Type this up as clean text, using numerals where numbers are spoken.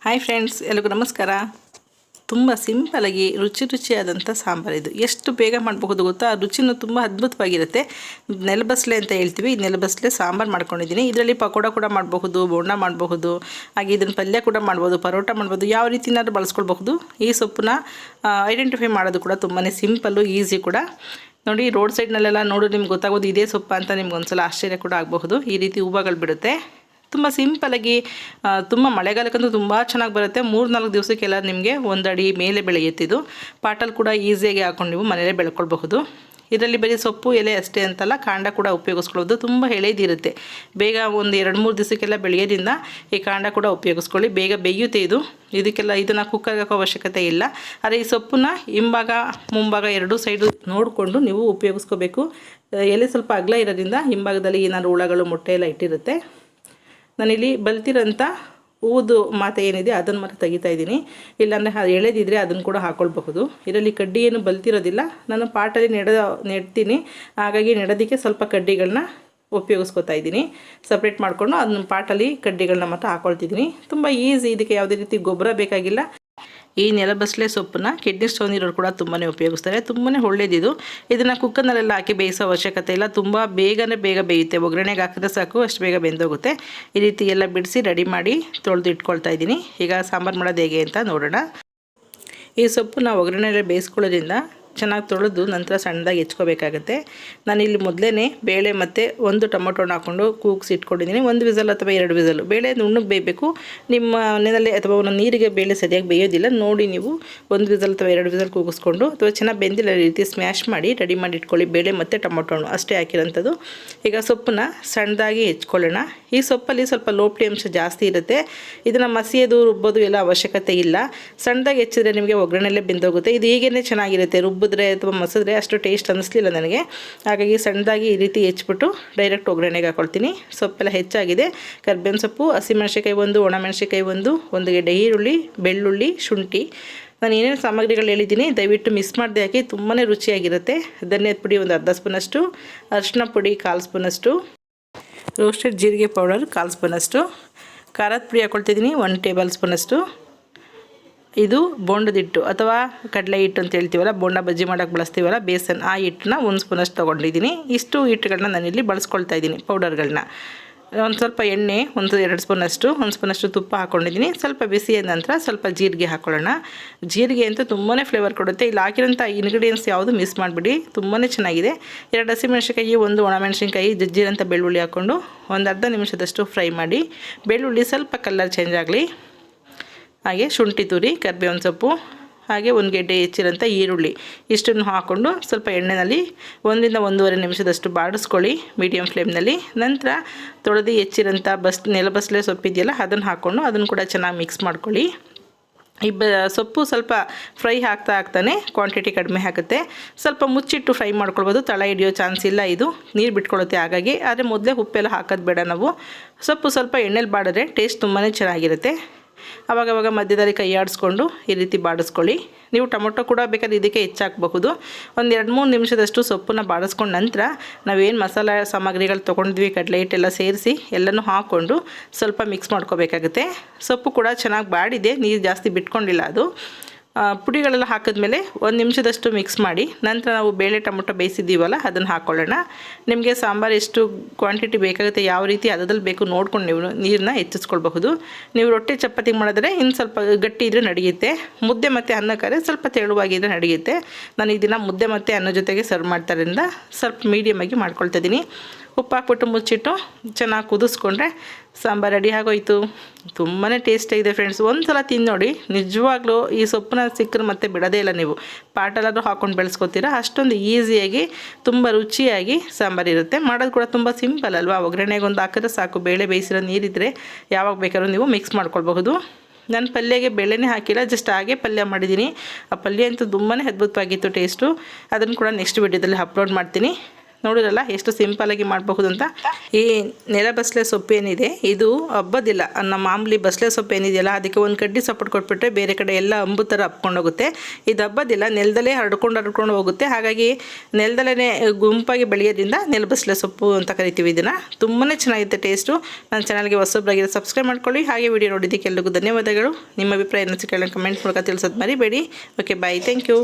Hi friends, ಎಲ್ಲರಿಗೂ ನಮಸ್ಕಾರ. ತುಂಬ ಸಿಂಪಲಾಗಿ ರುಚಿಯಾದಂಥ ಸಾಂಬಾರು ಇದು. ಎಷ್ಟು ಬೇಗ ಮಾಡಬಹುದು ಗೊತ್ತಾ? ರುಚಿನೂ ತುಂಬ ಅದ್ಭುತವಾಗಿರುತ್ತೆ. ನೆಲಬಸಲೆ ಅಂತ ಹೇಳ್ತೀವಿ. ಈ ನೆಲಬಸಲೆ ಸಾಂಬಾರು ಮಾಡ್ಕೊಂಡಿದ್ದೀನಿ. ಇದರಲ್ಲಿ ಪಕೋಡ ಕೂಡ ಮಾಡಬಹುದು, ಬೋಂಡ ಮಾಡಬಹುದು, ಹಾಗೆ ಇದನ್ನು ಪಲ್ಯ ಕೂಡ ಮಾಡ್ಬೋದು, ಪರೋಟ ಮಾಡ್ಬೋದು, ಯಾವ ರೀತಿನಾದ್ರೂ ಬಳಸ್ಕೊಳ್ಬಹುದು. ಈ ಸೊಪ್ಪನ್ನ ಐಡೆಂಟಿಫೈ ಮಾಡೋದು ಕೂಡ ತುಂಬಾ ಸಿಂಪಲ್ಲು, ಈಸಿ ಕೂಡ. ನೋಡಿ, ರೋಡ್ ಸೈಡ್ನಲ್ಲೆಲ್ಲ ನಿಮ್ಗೆ ಗೊತ್ತಾಗೋದು ಇದೇ ಸೊಪ್ಪು ಅಂತ ನಿಮ್ಗೆ ಒಂದ್ಸಲ ಆಶ್ಚರ್ಯ ಕೂಡ ಆಗಬಹುದು. ಈ ರೀತಿ ಹೂವುಗಳು ಬಿಡುತ್ತೆ. ತುಂಬ ಸಿಂಪಲಾಗಿ, ತುಂಬ ಮಳೆಗಾಲಕ್ಕಂತೂ ತುಂಬ ಚೆನ್ನಾಗಿ ಬರುತ್ತೆ. 3-4 ದಿವಸಕ್ಕೆಲ್ಲ ನಿಮಗೆ 1 ಅಡಿ ಮೇಲೆ ಬೆಳೆಯುತ್ತಿದ್ದು. ಪಾಟಲ್ಲಿ ಕೂಡ ಈಸಿಯಾಗಿ ಹಾಕೊಂಡು ನೀವು ಮನೆಯಲ್ಲೇ ಬೆಳ್ಕೊಳ್ಬಹುದು. ಇದರಲ್ಲಿ ಬರೀ ಸೊಪ್ಪು ಎಲೆ ಅಷ್ಟೇ ಅಂತಲ್ಲ, ಕಾಂಡ ಕೂಡ ಉಪಯೋಗಿಸ್ಕೊಳ್ಳೋದು. ತುಂಬ ಎಳೆದಿರುತ್ತೆ. ಬೇಗ 1-2-3 ದಿವಸಕ್ಕೆಲ್ಲ ಬೆಳೆಯೋದ್ರಿಂದ ಈ ಕಾಂಡ ಕೂಡ ಉಪಯೋಗಿಸ್ಕೊಳ್ಳಿ. ಬೇಗ ಬೇಯುತ್ತೆ ಇದು. ಇದನ್ನು ಕುಕ್ಕರ್ಗೆ ಹಾಕೋ ಅವಶ್ಯಕತೆ ಇಲ್ಲ. ಆದರೆ ಈ ಸೊಪ್ಪನ್ನ ಹಿಂಭಾಗ ಮುಂಭಾಗ ಎರಡೂ ಸೈಡು ನೋಡಿಕೊಂಡು ನೀವು ಉಪಯೋಗಿಸ್ಕೋಬೇಕು. ಎಲೆ ಸ್ವಲ್ಪ ಅಗಲ ಇರೋದ್ರಿಂದ ಹಿಂಭಾಗದಲ್ಲಿ ಏನಾದ್ರು ಹುಳಗಳು ಮೊಟ್ಟೆ ಎಲ್ಲ ಇಟ್ಟಿರುತ್ತೆ. ನಾನಿಲ್ಲಿ ಬಲ್ತಿರೋಂಥ ಹೂದು ಮಾತೆ ಏನಿದೆ ಅದನ್ನು ಮಾತ್ರ ತೆಗಿತಾ ಇದ್ದೀನಿ. ಇಲ್ಲಾಂದರೆ ಎಳೆದಿದ್ರೆ ಅದನ್ನು ಕೂಡ ಹಾಕ್ಕೊಳ್ಬಹುದು. ಇದರಲ್ಲಿ ಕಡ್ಡಿ ಏನು ಬಲ್ತಿರೋದಿಲ್ಲ. ನಾನು ಪಾಟಲ್ಲಿ ನೆಡ್ತೀನಿ. ಹಾಗಾಗಿ ನೆಡೋದಕ್ಕೆ ಸ್ವಲ್ಪ ಕಡ್ಡಿಗಳನ್ನ ಉಪಯೋಗಿಸ್ಕೊತಾ ಇದ್ದೀನಿ. ಸಪ್ರೇಟ್ ಮಾಡಿಕೊಂಡು ಅದನ್ನ ಪಾಟಲ್ಲಿ ಕಡ್ಡಿಗಳನ್ನ ಮಾತ್ರ ಹಾಕ್ಕೊಳ್ತಿದ್ದೀನಿ. ತುಂಬ ಈಸಿ. ಇದಕ್ಕೆ ಯಾವುದೇ ರೀತಿ ಗೊಬ್ಬರ ಬೇಕಾಗಿಲ್ಲ. ಈ ನೆಲಬಸಲೆ ಸೊಪ್ಪನ್ನ ಕಿಡ್ನಿ ಸ್ಟೋನ್ ಇರೋರು ಕೂಡ ತುಂಬಾ ಉಪಯೋಗಿಸ್ತಾರೆ. ತುಂಬಾ ಒಳ್ಳೇದಿದು. ಇದನ್ನು ಕುಕ್ಕರ್ನಲ್ಲೆಲ್ಲ ಹಾಕಿ ಬೇಯಿಸೋ ಅವಶ್ಯಕತೆ ಇಲ್ಲ. ತುಂಬ ಬೇಗ ಬೇಯುತ್ತೆ. ಒಗ್ಗರಣೆಗೆ ಹಾಕಿದ್ರೆ ಸಾಕು, ಅಷ್ಟು ಬೇಗ ಬೆಂದೋಗುತ್ತೆ. ಈ ರೀತಿ ಎಲ್ಲ ಬಿಡಿಸಿ ರೆಡಿ ಮಾಡಿ ತೊಳೆದು ಇಟ್ಕೊಳ್ತಾ ಇದ್ದೀನಿ. ಈಗ ಸಾಂಬಾರು ಮಾಡೋದು ಹೇಗೆ ಅಂತ ನೋಡೋಣ. ಈ ಸೊಪ್ಪನ್ನ ಒಗ್ಗರಣೆಯಲ್ಲಿ ಬೇಯಿಸ್ಕೊಳ್ಳೋದ್ರಿಂದ ಚೆನ್ನಾಗಿ ತೊಳೆದು ನಂತರ ಸಣ್ಣದಾಗಿ ಹೆಚ್ಕೋಬೇಕಾಗುತ್ತೆ. ನಾನಿಲ್ಲಿ ಮೊದಲೇ ಬೇಳೆ ಮತ್ತು 1 ಟೊಮೊಟೊನ ಹಾಕ್ಕೊಂಡು ಕೂಗಿಸಿ ಇಟ್ಕೊಂಡಿದ್ದೀನಿ. 1 ವಿಸಲ್ ಅಥವಾ 2 ವಿಸಲ್. ಬೇಳೆ ನುಣ್ಣಗೆ ಬೇಯಬೇಕು. ನಿಮ್ಮ ಮನೆಯಲ್ಲಿ ಅಥವಾ ಒಂದು ನೀರಿಗೆ ಬೇಳೆ ಸರಿಯಾಗಿ ಬೇಯೋದಿಲ್ಲ ನೋಡಿ, ನೀವು 1 ವಿಸಲ್ ಅಥವಾ 2 ವಿಸಲ್ ಕೂಗಿಸ್ಕೊಂಡು, ಅಥವಾ ಚೆನ್ನಾಗಿ ಬೆಂದಿಲ್ಲ ಈ ರೀತಿ ಸ್ಮ್ಯಾಶ್ ಮಾಡಿ ರೆಡಿ ಮಾಡಿ ಇಟ್ಕೊಳ್ಳಿ. ಬೇಳೆ ಮತ್ತು ಟೊಮೊಟೊನು ಅಷ್ಟೇ ಹಾಕಿರೋಂಥದ್ದು. ಈಗ ಸೊಪ್ಪನ್ನ ಸಣ್ಣದಾಗಿ ಹೆಚ್ಕೊಳ್ಳೋಣ. ಈ ಸೊಪ್ಪಲ್ಲಿ ಸ್ವಲ್ಪ ಲೋಪಟಿ ಅಂಶ ಜಾಸ್ತಿ ಇರುತ್ತೆ. ಇದನ್ನು ಮಸಿಯೋದು ರುಬ್ಬೋದು ಎಲ್ಲ ಅವಶ್ಯಕತೆ ಇಲ್ಲ. ಸಣ್ಣದಾಗಿ ಹೆಚ್ಚಿದ್ರೆ ನಿಮಗೆ ಒಗ್ಗರಣೆಲ್ಲೇ ಬೆಂದೋಗುತ್ತೆ. ಇದು ಹೀಗೇ ಚೆನ್ನಾಗಿರುತ್ತೆ. ರುಬ್ಬಿದ್ರೆ ಅಥವಾ ಮಸಿದ್ರೆ ಅಷ್ಟು ಟೇಸ್ಟ್ ಅನ್ನಿಸ್ಲಿಲ್ಲ ನನಗೆ. ಹಾಗಾಗಿ ಸಣ್ಣದಾಗಿ ಈ ರೀತಿ ಹೆಚ್ಚಿಬಿಟ್ಟು ಡೈರೆಕ್ಟ್ ಒಗ್ಗರಣೆಗೆ ಹಾಕ್ಕೊಳ್ತೀನಿ. ಸೊಪ್ಪೆಲ್ಲ ಹೆಚ್ಚಾಗಿದೆ. ಕರ್ಬೇವಿನ ಸೊಪ್ಪು, ಹಸಿಮೆಣಸಿಕಾಯಿ 1, ಒಣಮೆಣಸಿಕಾಯಿ 1 ಗೆಡ್ಡೆ ಈರುಳ್ಳಿ, ಬೆಳ್ಳುಳ್ಳಿ, ಶುಂಠಿ. ನಾನು ಏನೇನು ಸಾಮಗ್ರಿಗಳು ಹೇಳಿದ್ದೀನಿ ದಯವಿಟ್ಟು ಮಿಸ್ ಮಾಡದೆ ಹಾಕಿ. ತುಂಬಾ ರುಚಿಯಾಗಿರುತ್ತೆ. ಧನಿಯಾದ ಪುಡಿ 1 ಅರ್ಧ ಸ್ಪೂನಷ್ಟು, ಅರಿಶಿನ ಪುಡಿ 1/4 ಸ್ಪೂನಷ್ಟು, ರೋಸ್ಟೆಡ್ ಜೀರಿಗೆ ಪೌಡರ್ 1/4 ಸ್ಪೂನಷ್ಟು, ಖಾರದ ಪುಡಿ ಹಾಕ್ಕೊಳ್ತಿದ್ದೀನಿ 1 ಟೇಬಲ್ ಸ್ಪೂನಷ್ಟು. ಇದು ಬೋಂಡದ ಹಿಟ್ಟು ಅಥವಾ ಕಡಲೆ ಹಿಟ್ಟು ಅಂತ ಹೇಳ್ತೀವಲ್ಲ, ಬೋಂಡ ಬಜ್ಜಿ ಮಾಡೋಕ್ಕೆ ಬಳಸ್ತೀವಲ್ಲ, ಬೇಸನ್, ಆ ಹಿಟ್ಟನ್ನ 1 ಸ್ಪೂನಷ್ಟು ತೊಗೊಂಡಿದ್ದೀನಿ. ಇಷ್ಟು ಹಿಟ್ಟುಗಳನ್ನ ನಾನಿಲ್ಲಿ ಬಳಸ್ಕೊಳ್ತಾ ಇದ್ದೀನಿ, ಪೌಡರ್ಗಳನ್ನ. ಒಂದು ಸ್ವಲ್ಪ ಎಣ್ಣೆ 1-2 ಸ್ಪೂನಷ್ಟು, 1 ಸ್ಪೂನಷ್ಟು ತುಪ್ಪ ಹಾಕ್ಕೊಂಡಿದ್ದೀನಿ. ಸ್ವಲ್ಪ ಬಿಸಿಯಾದ ನಂತರ ಸ್ವಲ್ಪ ಜೀರಿಗೆ ಹಾಕ್ಕೊಳ್ಳೋಣ. ಜೀರಿಗೆ ಅಂತೂ ತುಂಬಾ ಫ್ಲೇವರ್ ಕೊಡುತ್ತೆ. ಇಲ್ಲಿ ಹಾಕಿರೋಂಥ ಇಂಗ್ರೀಡಿಯೆಂಟ್ಸ್ ಯಾವುದು ಮಿಸ್ ಮಾಡಿಬಿಡಿ, ತುಂಬಾ ಚೆನ್ನಾಗಿದೆ. 2 ಹಸಿಮೆಣಸಿಕಾಯಿ, 1 ಒಣಮೆಣಸಿನ್ಕಾಯಿ, ಜಜ್ಜಿರೋಂಥ ಬೆಳ್ಳುಳ್ಳಿ ಹಾಕ್ಕೊಂಡು ಒಂದು ಅರ್ಧ ನಿಮಿಷದಷ್ಟು ಫ್ರೈ ಮಾಡಿ. ಬೆಳ್ಳುಳ್ಳಿ ಸ್ವಲ್ಪ ಕಲರ್ ಚೇಂಜ್ ಆಗಲಿ. ಹಾಗೆ ಶುಂಠಿ ತುರಿ, ಕರ್ಬೇವಿನ ಸೊಪ್ಪು, ಹಾಗೆ 1 ಗೆಡ್ಡೆ ಹೆಚ್ಚಿರೋಂಥ ಈರುಳ್ಳಿ, ಇಷ್ಟನ್ನು ಹಾಕ್ಕೊಂಡು ಸ್ವಲ್ಪ ಎಣ್ಣೆಯಲ್ಲಿ 1-1.5 ನಿಮಿಷದಷ್ಟು ಬಾಡಿಸ್ಕೊಳ್ಳಿ ಮೀಡಿಯಮ್ ಫ್ಲೇಮ್ನಲ್ಲಿ. ನಂತರ ತೊಳೆದು ಹೆಚ್ಚಿರೋಂಥ ನೆಲಬಸಲೆ ಸೊಪ್ಪಿದೆಯಲ್ಲ ಅದನ್ನು ಹಾಕ್ಕೊಂಡು ಅದನ್ನು ಕೂಡ ಚೆನ್ನಾಗಿ ಮಿಕ್ಸ್ ಮಾಡ್ಕೊಳ್ಳಿ. ಈ ಸೊಪ್ಪು ಸ್ವಲ್ಪ ಫ್ರೈ ಆಗ್ತಾನೆ ಕ್ವಾಂಟಿಟಿ ಕಡಿಮೆ ಆಗುತ್ತೆ. ಸ್ವಲ್ಪ ಮುಚ್ಚಿಟ್ಟು ಫ್ರೈ ಮಾಡ್ಕೊಳ್ಬೋದು. ತಳ ಹಿಡಿಯೋ ಚಾನ್ಸ್ ಇಲ್ಲ, ಇದು ನೀರು ಬಿಟ್ಕೊಳ್ಳುತ್ತೆ. ಹಾಗಾಗಿ ಆದರೆ ಮೊದಲೇ ಉಪ್ಪೆಲ್ಲ ಹಾಕೋದು ಬೇಡ ನಾವು. ಸೊಪ್ಪು ಸ್ವಲ್ಪ ಎಣ್ಣೆಲಿ ಬಾಡಿದ್ರೆ ಟೇಸ್ಟ್ ತುಂಬಾ ಚೆನ್ನಾಗಿರುತ್ತೆ. ಆವಾಗವಾಗ ಮಧ್ಯದಲ್ಲಿ ಕೈ ಆಡಿಸ್ಕೊಂಡು ಈ ರೀತಿ ಬಾಡಿಸ್ಕೊಳ್ಳಿ. ನೀವು ಟೊಮೊಟೊ ಕೂಡ ಬೇಕಾದ್ರೆ ಇದಕ್ಕೆ ಹೆಚ್ಚಾಕಬಹುದು. 1-2-3 ನಿಮಿಷದಷ್ಟು ಸೊಪ್ಪನ್ನ ಬಾಡಿಸ್ಕೊಂಡು ನಂತರ ನಾವೇನು ಮಸಾಲೆ ಸಾಮಗ್ರಿಗಳು ತೊಗೊಂಡಿದ್ವಿ, ಕಡಲೆ ಹಿಟ್ಟೆಲ್ಲ ಸೇರಿಸಿ ಎಲ್ಲನೂ ಹಾಕ್ಕೊಂಡು ಸ್ವಲ್ಪ ಮಿಕ್ಸ್ ಮಾಡ್ಕೋಬೇಕಾಗುತ್ತೆ. ಸೊಪ್ಪು ಕೂಡ ಚೆನ್ನಾಗಿ ಬಾಡಿದೆ, ನೀರು ಜಾಸ್ತಿ ಬಿಟ್ಕೊಂಡಿಲ್ಲ ಅದು. ಪುಡಿಗಳೆಲ್ಲ ಹಾಕಿದ್ಮೇಲೆ 1 ನಿಮಿಷದಷ್ಟು ಮಿಕ್ಸ್ ಮಾಡಿ ನಂತರ ನಾವು ಬೇಳೆ ಟೊಮೊಟೊ ಬೇಯಿಸಿದ್ದೀವಲ್ಲ ಅದನ್ನು ಹಾಕ್ಕೊಳ್ಳೋಣ. ನಿಮಗೆ ಸಾಂಬಾರು ಎಷ್ಟು ಕ್ವಾಂಟಿಟಿ ಬೇಕಾಗುತ್ತೆ, ಯಾವ ರೀತಿ ಅದರಲ್ಲಿ ಬೇಕು ನೋಡ್ಕೊಂಡು ನೀವು ನೀರನ್ನ ಹೆಚ್ಚಿಸ್ಕೊಳ್ಬಹುದು. ನೀವು ರೊಟ್ಟಿ ಚಪಾತಿ ಮಾಡಿದ್ರೆ ಇನ್ನು ಸ್ವಲ್ಪ ಗಟ್ಟಿ ಇದ್ದರೆ ನಡೆಯುತ್ತೆ. ಮುದ್ದೆ ಮತ್ತು ಅನ್ನಕ್ಕಾದ್ರೆ ಸ್ವಲ್ಪ ತೆಳುವಾಗಿದ್ದರೆ ನಡೆಯುತ್ತೆ. ನಾನು ಇದನ್ನು ಮುದ್ದೆ ಮತ್ತು ಅನ್ನ ಜೊತೆಗೆ ಸರ್ವ್ ಮಾಡ್ತಾರಿಂದ ಸ್ವಲ್ಪ ಮೀಡಿಯಮಾಗಿ ಮಾಡ್ಕೊಳ್ತಾ ಇದ್ದೀನಿ. ಉಪ್ಪು ಹಾಕ್ಬಿಟ್ಟು ಮುಚ್ಚಿಟ್ಟು ಚೆನ್ನಾಗಿ ಕುದಿಸ್ಕೊಂಡ್ರೆ ಸಾಂಬಾರು ರೆಡಿ ಆಗೋಯ್ತು. ತುಂಬಾ ಟೇಸ್ಟಾಗಿದೆ ಫ್ರೆಂಡ್ಸ್. ಒಂದು ಸಲ ತಿಂದು ನೋಡಿ, ನಿಜವಾಗ್ಲೂ ಈ ಸೊಪ್ಪನ್ನ ಸಿಕ್ಕರೆ ಮತ್ತೆ ಬಿಡೋದೇ ಇಲ್ಲ. ನೀವು ಪಾಟಲ್ಲಾದರೂ ಹಾಕ್ಕೊಂಡು ಬೆಳೆಸ್ಕೊತೀರಾ. ಅಷ್ಟೊಂದು ಈಸಿಯಾಗಿ ತುಂಬ ರುಚಿಯಾಗಿ ಸಾಂಬಾರು ಇರುತ್ತೆ. ಮಾಡೋದು ಕೂಡ ತುಂಬ ಸಿಂಪಲ್ ಅಲ್ವಾ. ಒಗ್ಗರಣೆಗೆ ಒಂದು ಹಾಕಿದ್ರೆ ಸಾಕು. ಬೇಳೆ ಬೇಯಿಸಿರೋ ನೀರಿದ್ದರೆ ಯಾವಾಗ ಬೇಕಾದ್ರೂ ನೀವು ಮಿಕ್ಸ್ ಮಾಡ್ಕೊಳ್ಬಹುದು. ನಾನು ಪಲ್ಯಗೆ ಬೇಳೆನೇ ಹಾಕಿಲ್ಲ, ಜಸ್ಟ್ ಹಾಗೆ ಪಲ್ಯ ಮಾಡಿದ್ದೀನಿ. ಆ ಪಲ್ಯ ಅಂತೂ ತುಂಬಾ ಅದ್ಭುತವಾಗಿತ್ತು ಟೇಸ್ಟು. ಅದನ್ನು ಕೂಡ ನೆಕ್ಸ್ಟ್ ವಿಡಿಯೋದಲ್ಲಿ ಅಪ್ಲೋಡ್ ಮಾಡ್ತೀನಿ. ನೋಡಿರಲ್ಲ ಎಷ್ಟು ಸಿಂಪಲಾಗಿ ಮಾಡಬಹುದು ಅಂತ. ಈ ನೆಲಬಸಳೆ ಸೊಪ್ಪು ಏನಿದೆ ಇದು ಹಬ್ಬದಿಲ್ಲ. ನಮ್ಮ ಮಾಮೂಲಿ ಬಸಳೆ ಸೊಪ್ಪು ಏನಿದೆಯಲ್ಲ ಅದಕ್ಕೆ ಒಂದು ಕಡ್ಡಿ ಸಪೋರ್ಟ್ ಕೊಟ್ಬಿಟ್ರೆ ಬೇರೆ ಕಡೆ ಎಲ್ಲ ಅಂಬು ಥರ ಹಬ್ಕೊಂಡೋಗುತ್ತೆ. ಇದು ಹಬ್ಬದಿಲ್ಲ, ನೆಲದಲ್ಲೇ ಹರಡ್ಕೊಂಡು ಹೋಗುತ್ತೆ. ಹಾಗಾಗಿ ನೆಲದಲ್ಲೇ ಗುಂಪಾಗಿ ಬೆಳೆಯೋದ್ರಿಂದ ನೆಲಬಸಳೆ ಸೊಪ್ಪು ಅಂತ ಕರಿತೀವಿ ಇದನ್ನು. ತುಂಬಾ ಚೆನ್ನಾಗಿರುತ್ತೆ ಟೇಸ್ಟು. ನನ್ನ ಚಾನಲ್ಗೆ ಹೊಸಬ್ರಾಗಿರೋ ಸಬ್ಸ್ಕ್ರೈಬ್ ಮಾಡ್ಕೊಳ್ಳಿ. ಹಾಗೆ ವಿಡಿಯೋ ನೋಡಿದ್ದಕ್ಕೆ ಎಲ್ಲರಿಗೂ ಧನ್ಯವಾದಗಳು. ನಿಮ್ಮ ಅಭಿಪ್ರಾಯ ಏನಿದೆ ಕೇಳೋಣ ಕಮೆಂಟ್ ಮೂಲಕ ತಿಳಿಸೋದು ಮರಿಬೇಡಿ. Okay, bye, thank you.